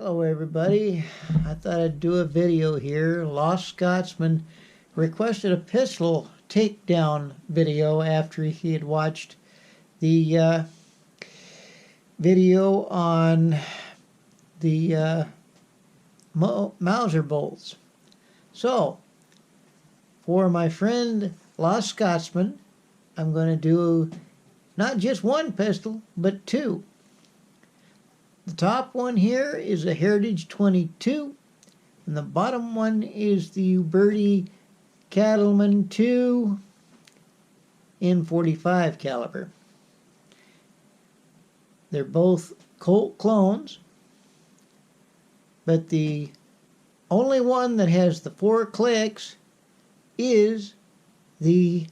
Hello everybody, I thought I'd do a video here. Lost Scotsman requested a pistol takedown video after he had watched the video on the Mauser bolts. So, for my friend Lost Scotsman, I'm going to do not just one pistol, but two. The top one here is a Heritage 22, and the bottom one is the Uberti Cattleman 2 in .45 caliber. They're both Colt clones, but the only one that has the 4 clicks is the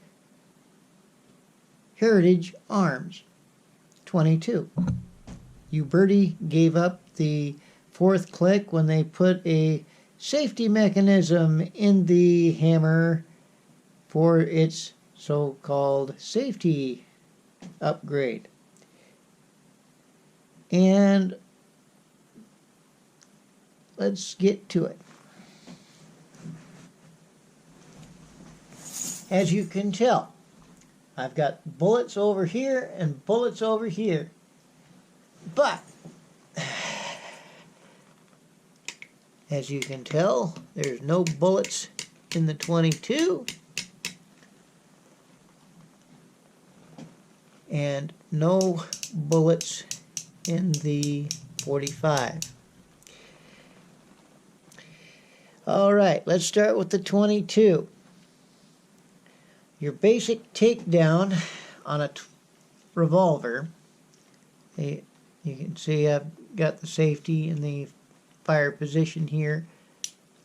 Heritage Arms 22. Uberti gave up the 4th click when they put a safety mechanism in the hammer for its so-called safety upgrade. And let's get to it. As you can tell, I've got bullets over here and bullets over here. But, as you can tell, there's no bullets in the 22 and no bullets in the 45. Alright, let's start with the 22. Your basic takedown on a revolver, you can see I've got the safety in the fire position here.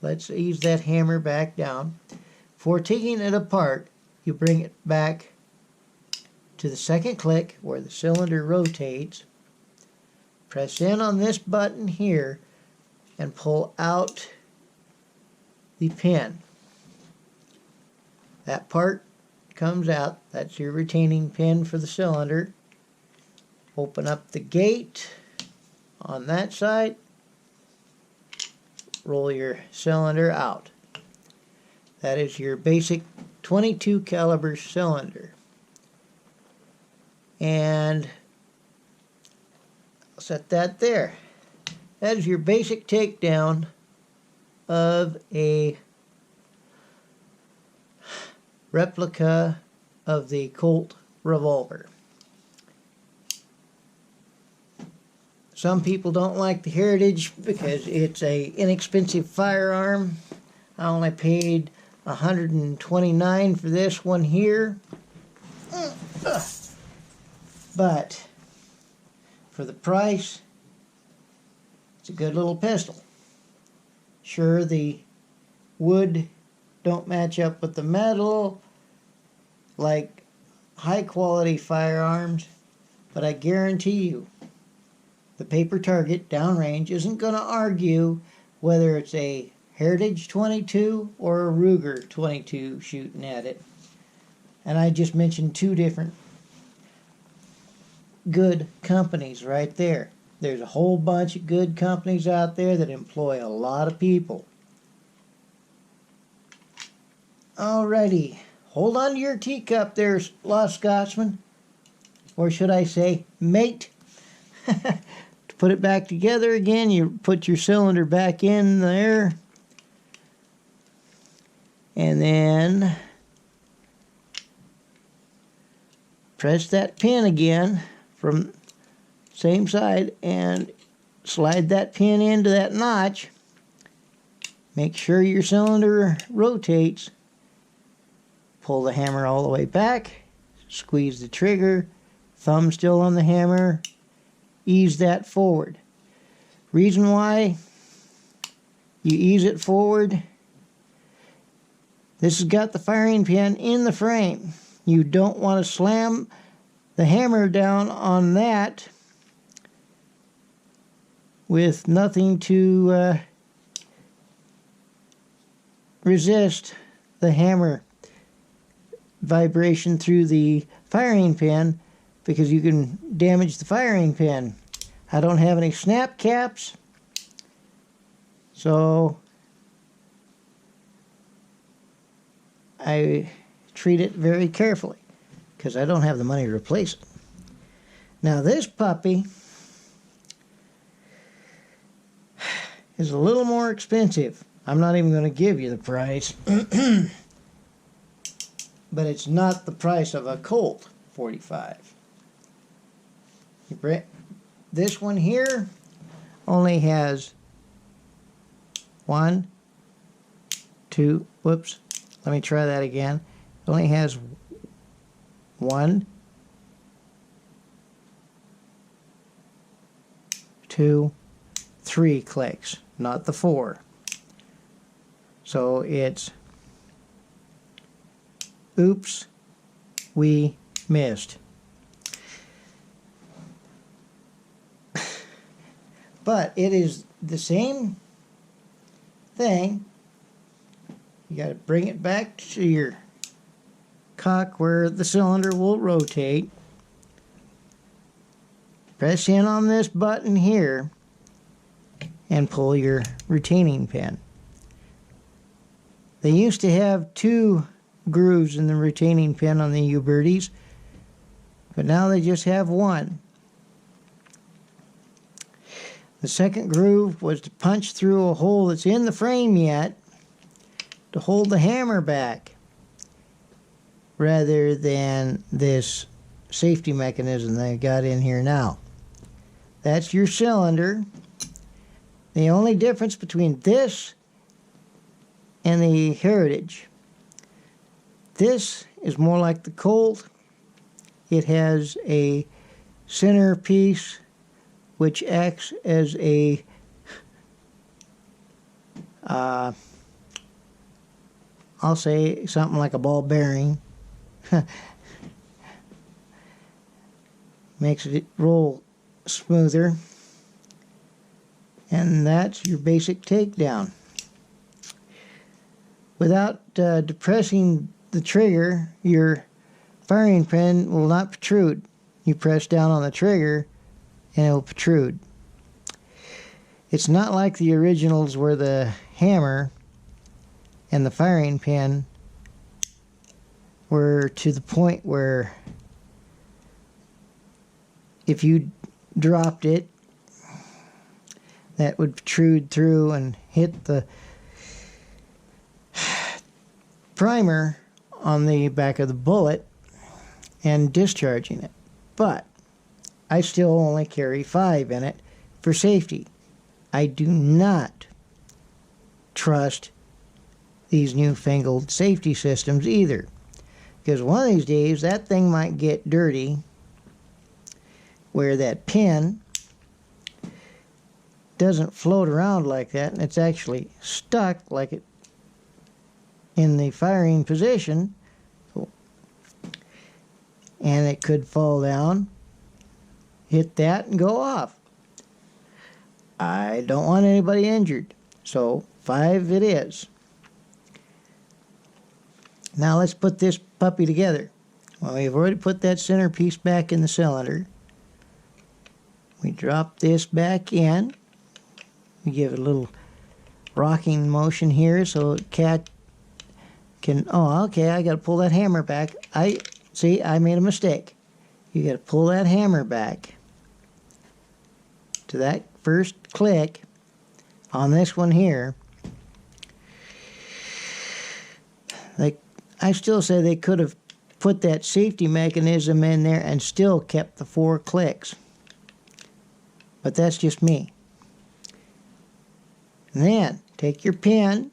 Let's ease that hammer back down. For taking it apart, you bring it back to the 2nd click where the cylinder rotates. Press in on this button here and pull out the pin. That part comes out. That's your retaining pin for the cylinder. Open up the gate on that side. Roll your cylinder out. That is your basic 22 caliber cylinder. And I'll set that there. That is your basic takedown of a replica of the Colt revolver. Some people don't like the Heritage because it's a inexpensive firearm. I only paid $129 for this one here. But for the price, it's a good little pistol. Sure, the wood don't match up with the metal like high quality firearms, but I guarantee you the paper target downrange isn't going to argue whether it's a Heritage 22 or a Ruger 22 shooting at it. And I just mentioned 2 different good companies right there. There's a whole bunch of good companies out there that employ a lot of people. Alrighty, hold on to your teacup there, Lost Scotsman. Or should I say, mate. To put it back together again, you put your cylinder back in there. And then press that pin again from same side and slide that pin into that notch. Make sure your cylinder rotates. Pull the hammer all the way back. Squeeze the trigger. Thumb still on the hammer. Ease that forward. Reason why you ease it forward, this has got the firing pin in the frame. You don't want to slam the hammer down on that with nothing to resist the hammer vibration through the firing pin, because you can damage the firing pin. I don't have any snap caps, So I treat it very carefully because I don't have the money to replace it. Now this puppy is a little more expensive. I'm not even going to give you the price. But it's not the price of a Colt 45. This one here only has one, two, whoops, let me try that again. It only has one, two, three clicks, not the four. So it's, oops, we missed. But it is the same thing. You got to bring it back to your cock where the cylinder will rotate. Press in on this button here and pull your retaining pin. They used to have 2 grooves in the retaining pin on the Ubertis, but now they just have 1. The second groove was to punch through a hole that's in the frame yet to hold the hammer back, rather than this safety mechanism they got in here now. That's your cylinder. The only difference between this and the Heritage, this is more like the Colt. It has a center piece which acts as a I'll say something like a ball bearing. Makes it roll smoother. And that's your basic takedown. Without depressing the trigger, your firing pin will not protrude. You press down on the trigger and it will protrude. It's not like the originals where the hammer and the firing pin were to the point where if you dropped it, that would protrude through and hit the primer on the back of the bullet and discharging it. But I still only carry 5 in it for safety. I do not trust these newfangled safety systems either, because one of these days that thing might get dirty where that pin doesn't float around like that and it's actually stuck like it in the firing position, and it could fall down, hit that and go off. I don't want anybody injured, so 5 it is. Now let's put this puppy together. Well, we've already put that center piece back in the cylinder. We drop this back in. We give it a little rocking motion here so the cat can, oh, okay, I got to pull that hammer back. I made a mistake. You got to pull that hammer back to that first click on this one here. I still say they could have put that safety mechanism in there and still kept the 4 clicks. But that's just me. And then take your pin,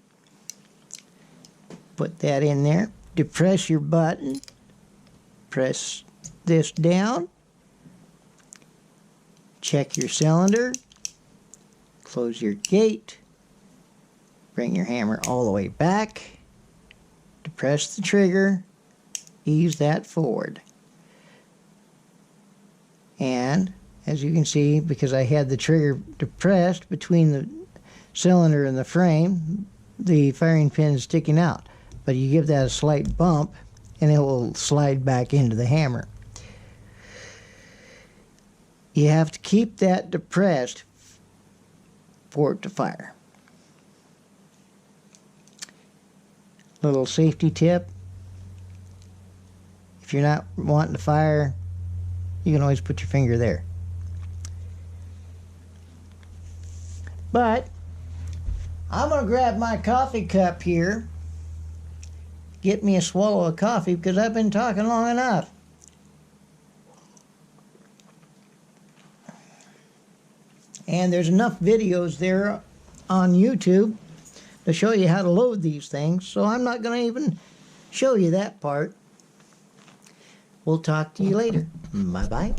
put that in there, depress your button, press this down, check your cylinder, close your gate, bring your hammer all the way back, depress the trigger, ease that forward. And as you can see, because I had the trigger depressed between the cylinder and the frame, the firing pin is sticking out. But you give that a slight bump and it will slide back into the hammer. You have to keep that depressed for it to fire. Little safety tip. If you're not wanting to fire, you can always put your finger there. But I'm going to grab my coffee cup here, get me a swallow of coffee, because I've been talking long enough. And there's enough videos there on YouTube to show you how to load these things, so I'm not going to even show you that part. We'll talk to you later. Bye-bye.